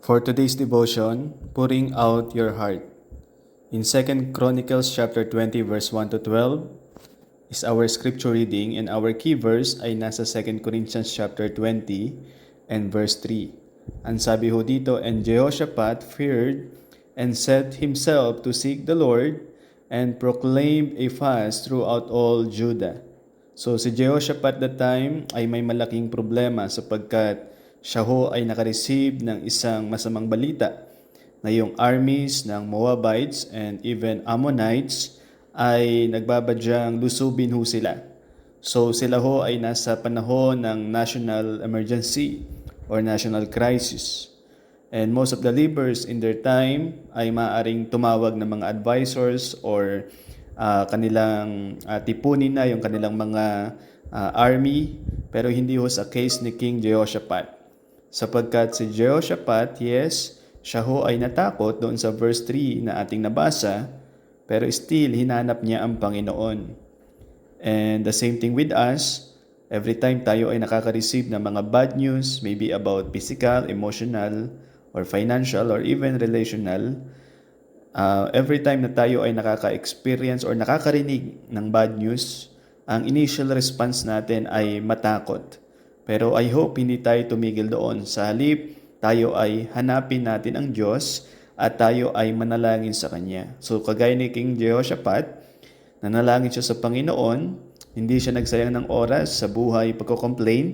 For today's devotion, pouring out your heart. In 2 Chronicles chapter 20 verse 1 to 12 is our scripture reading, and our key verse ay nasa 2 Corinthians chapter 20 and verse 3. Ang sabi ho dito, "And Jehoshaphat feared and set himself to seek the Lord and proclaimed a fast throughout all Judah." So si Jehoshaphat that time ay may malaking problema sapagkat siya ho ay nakareceive ng isang masamang balita na yung armies ng Moabites and even Ammonites ay nagbabadyang lusubin ho sila. So sila ho ay nasa panahon ng national emergency or national crisis. And most of the leaders in their time ay maaaring tumawag ng mga advisors or kanilang tipunin na yung kanilang mga army, pero hindi ho sa case ni King Jehoshaphat. Sapagkat si Jehoshaphat, yes, siya ho ay natakot doon sa verse 3 na ating nabasa, pero still hinanap niya ang Panginoon. And the same thing with us, every time tayo ay nakaka-receive ng mga bad news, maybe about physical, emotional, or financial, or even relational, every time na tayo ay nakaka-experience or nakakarinig ng bad news, ang initial response natin ay matakot. Pero I hope hindi tayo tumigil doon. Sa halip, tayo ay hanapin natin ang Diyos at tayo ay manalangin sa Kanya. So kagaya ni King Jehoshaphat, nanalangin siya sa Panginoon, hindi siya nagsayang ng oras sa buhay pagko-complain,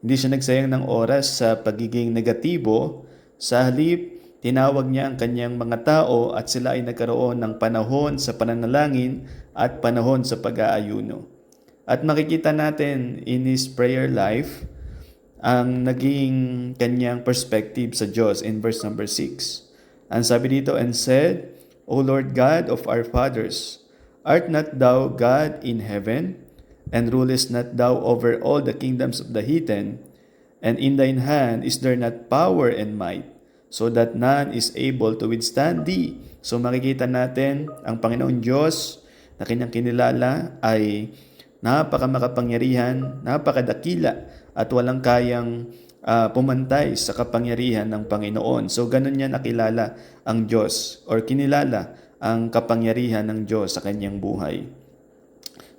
hindi siya nagsayang ng oras sa pagiging negatibo. Sa halip, tinawag niya ang kanyang mga tao at sila ay nagkaroon ng panahon sa pananalangin at panahon sa pag-aayuno. At makikita natin in his prayer life ang naging kanyang perspective sa Diyos in verse number 6. Ang sabi dito, "And said, O Lord God of our fathers, art not thou God in heaven, and rulest not thou over all the kingdoms of the heathen? And in thine hand is there not power and might, so that none is able to withstand thee?" So makikita natin ang Panginoon Diyos na kanyang kinilala ay napakamakapangyarihan, napakadakila at walang kayang pumantay sa kapangyarihan ng Panginoon. So ganun niya nakilala ang Diyos or kinilala ang kapangyarihan ng Diyos sa kanyang buhay.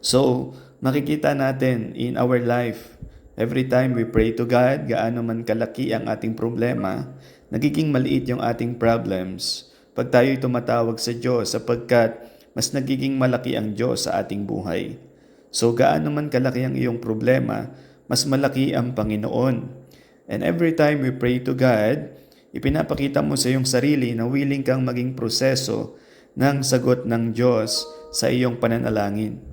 So makikita natin in our life, every time we pray to God, gaano man kalaki ang ating problema, nagiging maliit yung ating problems pag tayo'y tumatawag sa Diyos sapagkat mas nagiging malaki ang Diyos sa ating buhay. So gaano man kalaki ang iyong problema, mas malaki ang Panginoon. And every time we pray to God, ipinapakita mo sa iyong sarili na willing kang maging proseso ng sagot ng Diyos sa iyong pananalangin.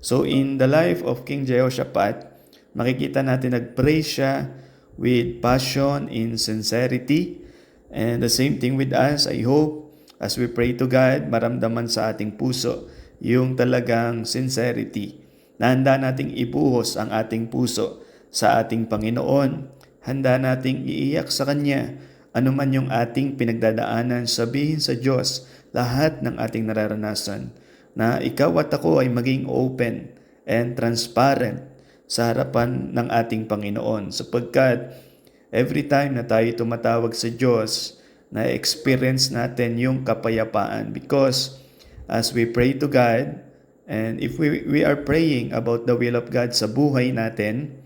So in the life of King Jehoshaphat, makikita natin nag-pray siya with passion, in sincerity. And the same thing with us, I hope, as we pray to God, maramdaman sa ating puso yung talagang sincerity na handa nating ibuhos ang ating puso sa ating Panginoon. Handa nating iiyak sa Kanya anuman yung ating pinagdadaanan, sabihin sa Diyos lahat ng ating nararanasan na ikaw at ako ay maging open and transparent sa harapan ng ating Panginoon sapagkat every time na tayo tumatawag sa Diyos, na-experience natin yung kapayapaan because as we pray to God, and if we are praying about the will of God sa buhay natin,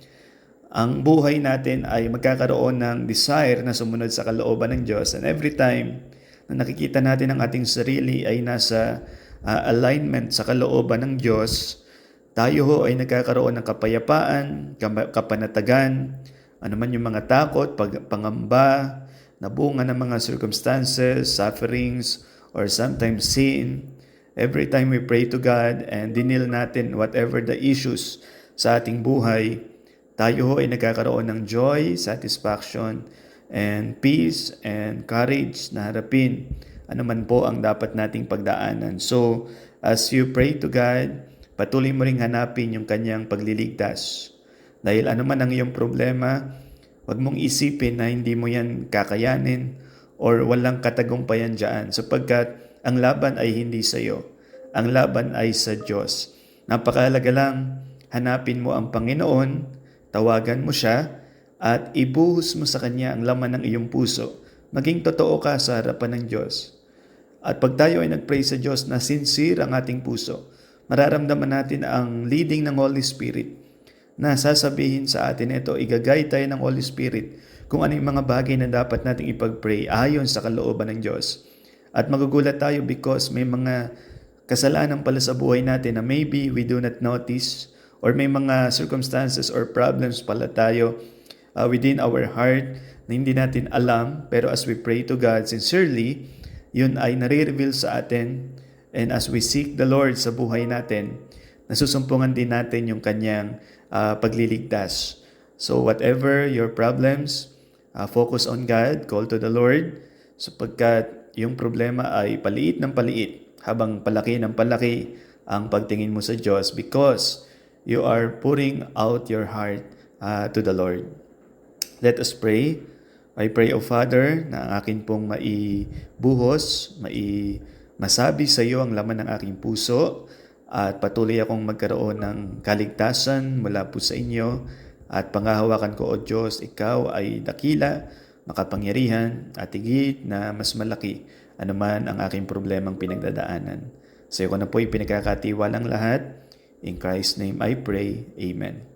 ang buhay natin ay magkakaroon ng desire na sumunod sa kalooban ng Diyos. And every time na nakikita natin ang ating sarili ay nasa alignment sa kalooban ng Diyos, tayo ho ay nagkakaroon ng kapayapaan, kapanatagan, anuman yung mga takot, pangamba, nabunga ng mga circumstances, sufferings, or sometimes sin. Every time we pray to God and dinil natin whatever the issues sa ating buhay, tayo ho ay nagkakaroon ng joy, satisfaction, and peace, and courage na harapin anuman po ang dapat nating pagdaanan. So, as you pray to God, patuloy mo ring hanapin yung kanyang pagliligtas. Dahil anuman ang iyong problema, huwag mong isipin na hindi mo yan kakayanin or walang katagumpayan dyan sapagkat ang laban ay hindi sa iyo. Ang laban ay sa Diyos. Napakahalaga lang, hanapin mo ang Panginoon, tawagan mo siya, at ibuhos mo sa Kanya ang laman ng iyong puso. maging totoo ka sa harapan ng Diyos. At pag tayo ay nag-pray sa Diyos na sincere ang ating puso, mararamdaman natin ang leading ng Holy Spirit na sasabihin sa atin ito, igagay tayo ng Holy Spirit kung ano yung mga bagay na dapat nating ipag-pray ayon sa kalooban ng Diyos. At magugulat tayo because may mga kasalanan pala sa buhay natin na maybe we do not notice, or may mga circumstances or problems pala tayo within our heart na hindi natin alam, pero as we pray to God sincerely, yun ay nare-reveal sa atin, and as we seek the Lord sa buhay natin, nasusumpungan din natin yung kanyang pagliligtas. So whatever your problems, focus on God, call to the Lord, sapagkat yung problema ay paliit ng paliit habang palaki ng palaki ang pagtingin mo sa Diyos because you are pouring out your heart to the Lord. Let us pray. I pray, O Father, na ang akin pong maibuhos, masabi sa iyo ang laman ng aking puso at patuloy akong magkaroon ng kaligtasan mula po sa inyo at pangahawakan ko, O Diyos, ikaw ay dakila, makapangyarihan at higit na mas malaki anuman ang aking problemang pinagdadaanan. Sa iyo ko na po ipinagkakatiwalang lahat. In Christ's name I pray. Amen.